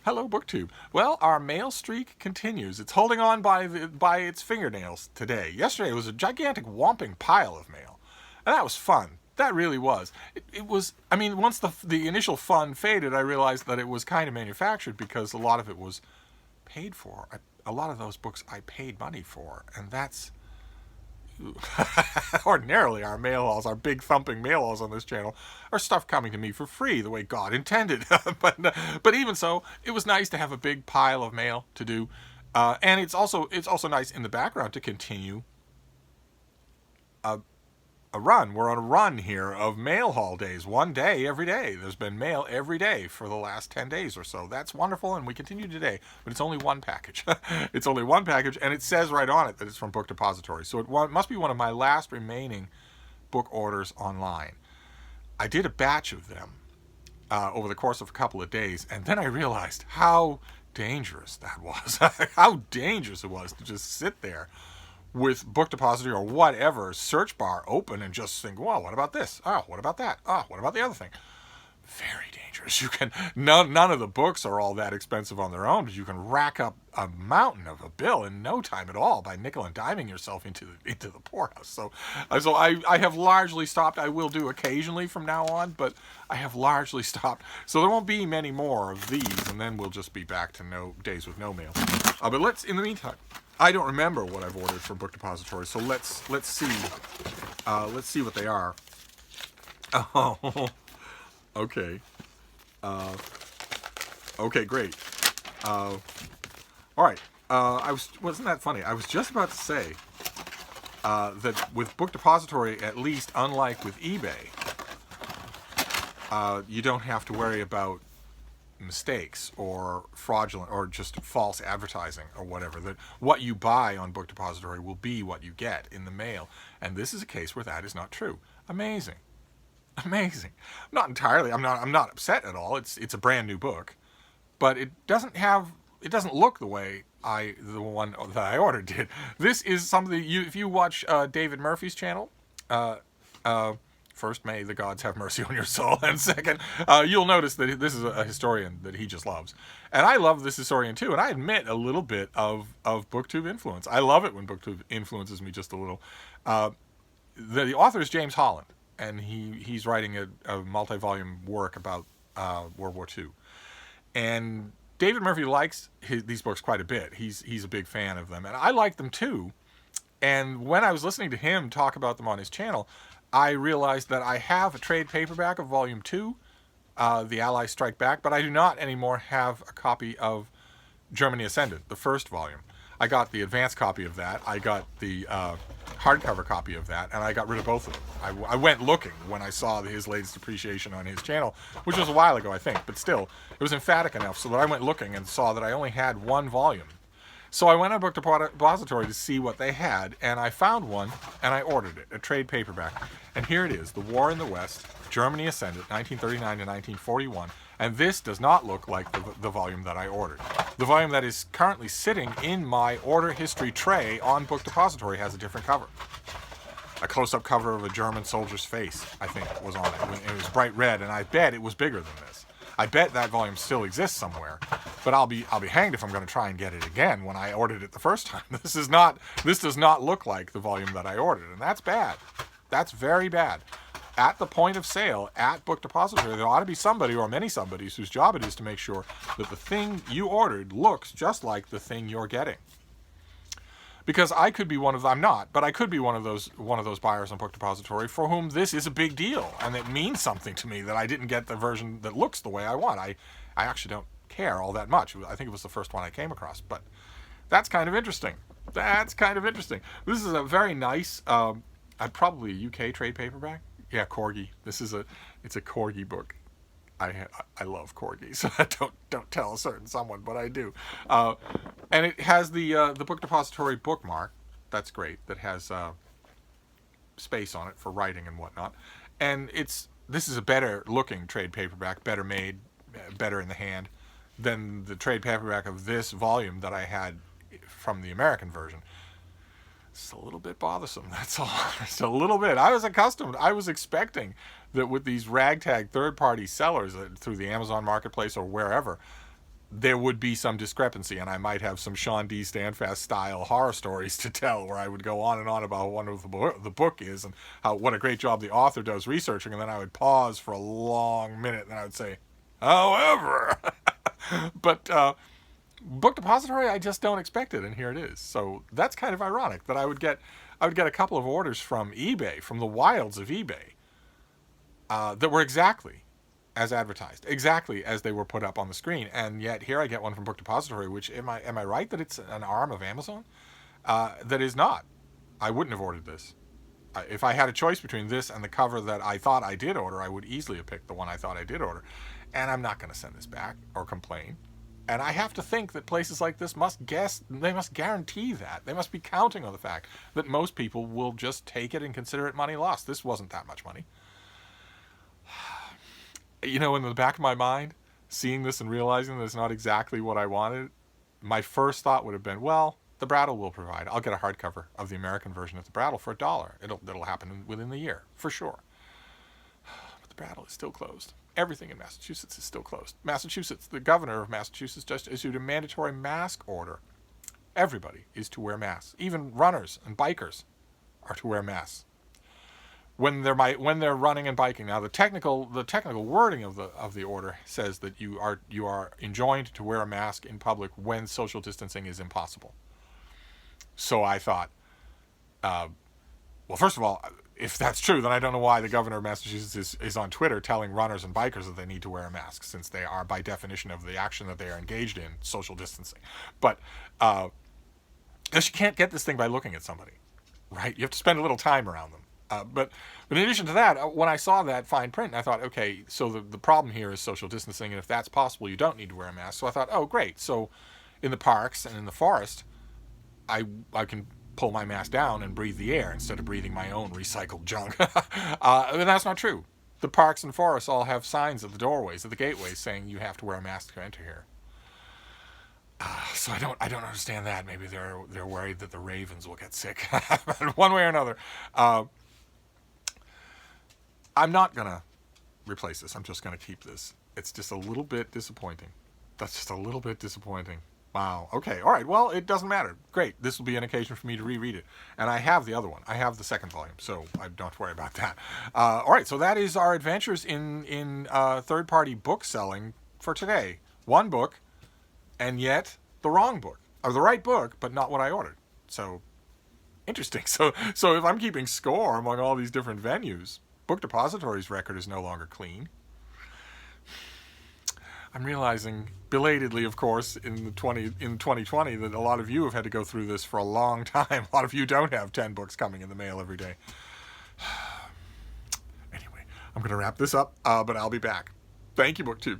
Hello, BookTube. Well, our mail streak continues. It's holding on by its fingernails today. Yesterday was a gigantic whomping pile of mail, and that was fun. That really was. It was. I mean, once the initial fun faded, I realized that it was kind of manufactured because a lot of it was paid for. A lot of those books I paid money for, and that's ordinarily our mail hauls, our big thumping mail hauls on this channel, are stuff coming to me for free the way God intended. but even so, it was nice to have a big pile of mail to do, and it's also nice in the background to continue a run. We're on a run here of mail haul days, one day every day. There's been mail every day for the last 10 days or so. That's wonderful, and we continue today, but it's only one package. It's only one package, and it says right on it that it's from Book Depository, so it must be one of my last remaining book orders online. I did a batch of them over the course of a couple of days, and then I realized how dangerous that was. How dangerous it was to just sit there with Book Depository or whatever search bar open and just think, well, what about this? Oh, what about that? Oh, what about the other thing? Very dangerous. You can none of the books are all that expensive on their own, but you can rack up a mountain of a bill in no time at all by nickel and diming yourself into the poorhouse. So I have largely stopped. I will do occasionally from now on, but I have largely stopped. So there won't be many more of these, and then we'll just be back to no days with no mail. But let's, in the meantime, I don't remember what I've ordered from Book Depository, so let's see what they are. Oh, okay. Okay, great. All right. Wasn't that funny? I was just about to say that with Book Depository, at least unlike with eBay, you don't have to worry about mistakes or fraudulent or just false advertising or whatever. That what you buy on Book Depository will be what you get in the mail, and this is a case where that is not true. Amazing. Not entirely. I'm not upset at all. It's a brand new book, but it doesn't look the way the one that I ordered did. This is something if you watch David Murphy's channel, first, may the gods have mercy on your soul, and second, you'll notice that this is a historian that he just loves. And I love this historian too, and I admit a little bit of BookTube influence. I love it when BookTube influences me just a little. The author is James Holland, and he's writing a multi-volume work about World War II. And David Murphy likes these books quite a bit. He's a big fan of them, and I like them too. And when I was listening to him talk about them on his channel, I realized that I have a trade paperback of Volume 2, The Allies Strike Back, but I do not anymore have a copy of Germany Ascendant, the first volume. I got the advanced copy of that, I got the hardcover copy of that, and I got rid of both of them. I went looking when I saw his latest appreciation on his channel, which was a while ago, I think, but still, it was emphatic enough so that I went looking and saw that I only had one volume. So I went on Book Depository to see what they had, and I found one, and I ordered it, a trade paperback. And here it is, The War in the West, Germany Ascendant, 1939 to 1941. And this does not look like the volume that I ordered. The volume that is currently sitting in my order history tray on Book Depository has a different cover. A close-up cover of a German soldier's face, I think, was on it. It was bright red, and I bet it was bigger than this. I bet that volume still exists somewhere, but I'll be hanged if I'm going to try and get it again when I ordered it the first time. This does not look like the volume that I ordered, and that's bad. That's very bad. At the point of sale at Book Depository, there ought to be somebody or many somebodies whose job it is to make sure that the thing you ordered looks just like the thing you're getting. Because I could be one of them, I'm not, but I could be one of those buyers on Book Depository for whom this is a big deal, and it means something to me that I didn't get the version that looks the way I want. I actually don't care all that much. I think it was the first one I came across, but that's kind of interesting. This is a very nice, probably a UK trade paperback. Yeah, Corgi. It's a Corgi book. I love corgis. Don't tell a certain someone, but I do. And it has the Book Depository bookmark. That's great. That has space on it for writing and whatnot. And this is a better looking trade paperback, better made, better in the hand than the trade paperback of this volume that I had from the American version. It's a little bit bothersome, that's all. Just a little bit. I was expecting that with these ragtag third-party sellers through the Amazon marketplace or wherever, there would be some discrepancy, and I might have some Sean D. Standfast style horror stories to tell, where I would go on and on about how wonderful the book is and how what a great job the author does researching, and then I would pause for a long minute, and then I would say, however, but Book Depository, I just don't expect it, and here it is. So that's kind of ironic that I would get a couple of orders from eBay, from the wilds of eBay, that were exactly as advertised, exactly as they were put up on the screen, and yet here I get one from Book Depository, which am I right that it's an arm of Amazon? That is not. I wouldn't have ordered this. If I had a choice between this and the cover that I thought I did order, I would easily have picked the one I thought I did order, and I'm not going to send this back or complain. And I have to think that places like this must guarantee that. They must be counting on the fact that most people will just take it and consider it money lost. This wasn't that much money. You know, in the back of my mind, seeing this and realizing that it's not exactly what I wanted, my first thought would have been, well, the Brattle will provide. I'll get a hardcover of the American version of the Brattle for $1. It'll happen within the year, for sure. But the Brattle is still closed. Everything in Massachusetts is still closed. Massachusetts, the governor of Massachusetts just issued a mandatory mask order. Everybody is to wear masks. Even runners and bikers are to wear masks when they're running and biking. Now, the technical wording of the order says that you are enjoined to wear a mask in public when social distancing is impossible. So I thought, well, first of all, if that's true, then I don't know why the governor of Massachusetts is on Twitter telling runners and bikers that they need to wear a mask, since they are, by definition of the action that they are engaged in, social distancing. But because you can't get this thing by looking at somebody, right? You have to spend a little time around them. But in addition to that, when I saw that fine print, I thought, okay, so the problem here is social distancing, and if that's possible, you don't need to wear a mask. So I thought, oh, great. So in the parks and in the forest, I can pull my mask down and breathe the air instead of breathing my own recycled junk. And that's not true. The parks and forests all have signs at the doorways, at the gateways, saying you have to wear a mask to enter here. So I don't understand that. Maybe they're worried that the ravens will get sick, one way or another. I'm not gonna replace this. I'm just gonna keep this. It's just a little bit disappointing. That's just a little bit disappointing. Wow. Okay. All right. Well, it doesn't matter. Great. This will be an occasion for me to reread it. And I have the other one. I have the second volume, so I don't have to worry about that. All right. So that is our adventures in third-party book selling for today. One book, and yet the wrong book. Or the right book, but not what I ordered. So, interesting. So if I'm keeping score among all these different venues, Book Depository's record is no longer clean. I'm realizing, belatedly, of course, in 2020, that a lot of you have had to go through this for a long time. A lot of you don't have 10 books coming in the mail every day. Anyway, I'm going to wrap this up, but I'll be back. Thank you, BookTube.